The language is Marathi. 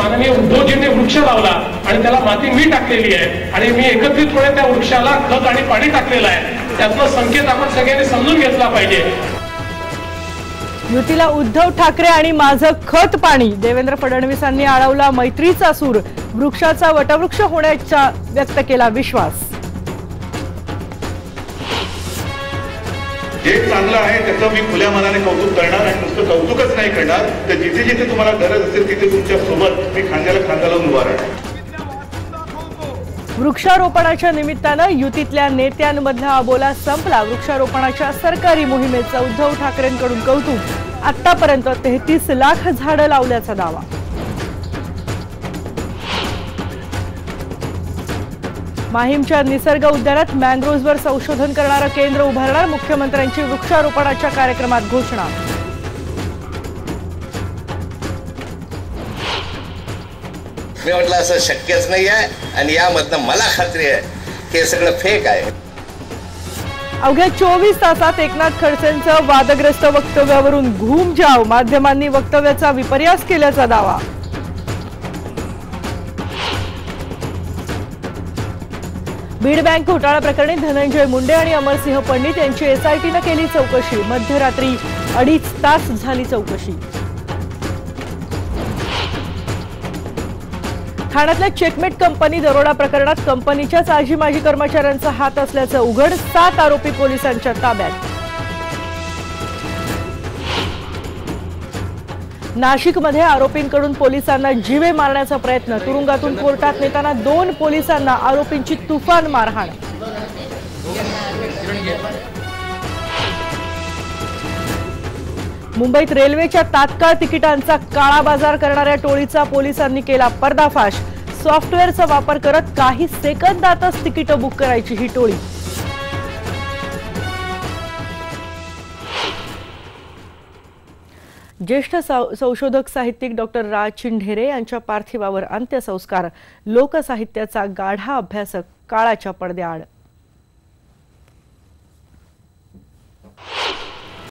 माननीय उद्धवजींनी वृक्ष लावला आणि त्याला माती मी टाकलेली आहे आणि मी एकत्रितपणे त्या वृक्षाला खत आणि पाणी टाकलेलं आहे, त्यातला संकेत आपण सगळ्यांनी समजून घेतला पाहिजे। युतीला उद्धव ठाकरे आणि माझं खत पाणी, देवेंद्र फडणवीसांनी आळवला मैत्रीचा सूर, वृक्षाचा वटवृक्ष होण्याचा व्यक्त केला विश्वास। जे चांगलं आहे त्याचं मी खुल्या मनाने कौतुक करणार आणि नुसतं कौतुकच नाही करणार, तर जिथे जिथे तुम्हाला गरज असेल तिथे तुमच्या सोबत मी खांद्याला खांदा लावून उभा राहणार। वृक्षारोपणाच्या निमित्तानं युतीतल्या नेत्यांमधला अबोला संपला। वृक्षारोपणाच्या सरकारी मोहिमेचं उद्धव ठाकरेंकडून कौतुक, आतापर्यंत 33 लाख झाडं लावल्याचा दावा। माहीमच्या निसर्ग उद्यानात मँग्रोव्हवर संशोधन करणारं केंद्र उभारणार, मुख्यमंत्र्यांची वृक्षारोपणाच्या कार्यक्रमात घोषणा। मी म्हटलं असं शक्यच नाही आहे आणि यामधनं मला खात्री आहे की हे सगळं फेक आहे। अवघ्या 24 तासात एकनाथ खडसेंचं वादग्रस्त वक्तव्यावरून घूमजाव, माध्यमांनी वक्तव्याचा विपर्यास केल्याचा दावा। बीड बँक घोटाळा प्रकरणी धनंजय मुंडे आणि अमरसिंह पंडित यांची एसआयटीनं केली चौकशी, मध्यरात्री 2.5 तास झाली चौकशी। ठाण्यातल्या चेकमेट कंपनी दरोडा प्रकरणात कंपनीच्याच आजी माजी कर्मचाऱ्यांचा हात असल्याचं उघड, 7 आरोपी पोलिसांच्या ताब्यात। नाशिकमध्ये आरोपींकडून पोलिसांना जीवे मारण्याचा प्रयत्न, तुरुंगातून कोर्टात नेताना 2 पोलिसांना आरोपींची तुफान मारहाण। मुंबईत रेल्वेच्या तात्काळ तिकिटांचा काळा बाजार करणाऱ्या टोळीचा पोलिसांनी केला पर्दाफाश, सॉफ्टवेअरचा वापर करत काही सेकंदातच तिकीट बुक करायची ही टोळी। ज्येष्ठ संशोधक साहित्यिक डॉक्टर राज चिंढेरे यांच्या पार्थिवावर अंत्यसंस्कार, लोकसाहित्याचा गाढा अभ्यासक काळाच्या पडद्याआड।